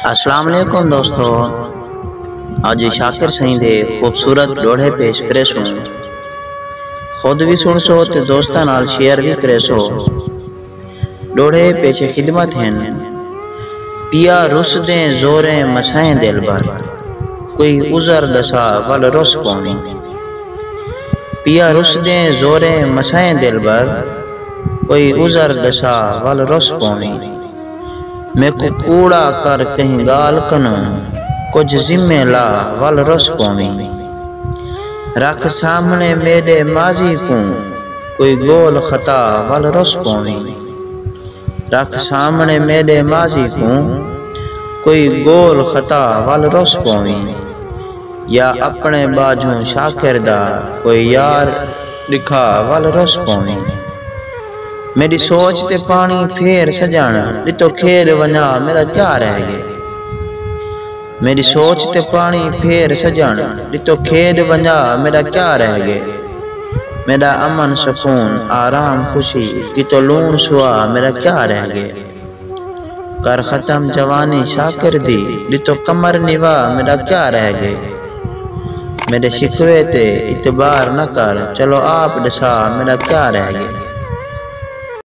السلام علیکم دوستو، آج شاکر سائیں دے خوبصورت ڈوڑے پیش کرے سو، خود بھی سن سو تے دوستاں نال شیئر بھی کرے سو۔ ڈوڑے پیش خدمت ہیں، پیا رس دیں زوریں مسائیں دل بر، کوئی عذر دسا ول رس پونی۔ پیا رس دیں زوریں مسائیں دل بر، کوئی عذر دسا ول رس پونی۔ میں کو کوڑا کر کہیں گال کنوں، کچھ ذمہ لا ول رس پونی۔ رکھ سامنے میرے ماضی کو، کوئی گول خطا ول رس پونی۔ رکھ سامنے میرے ماضی کو، کوئی گول خطا ول رس پونی۔ یا اپنے باجوں شاکر دا، کوئی یار لکھا ول رس پونی۔ میری سوچ تے پانی پھیر سجن، ڈٹو کھیر ونجا میرا کیا رہ گئے۔ میری سوچ تے پانی پھیر سجن، ڈٹو کھیر ونجا میرا کیا رہ گئے۔ میرا امن سکون آرام خوشی، ڈٹو لون سوا میرا کیا رہ گئے۔ کر ختم جوانی شاکر دی، ڈٹو کمر نوا میرا کیا رہ گئے۔ میرے شکوے تے اعتبار نہ کر، چلو آپ ڈسا میرا کیا رہ گئے۔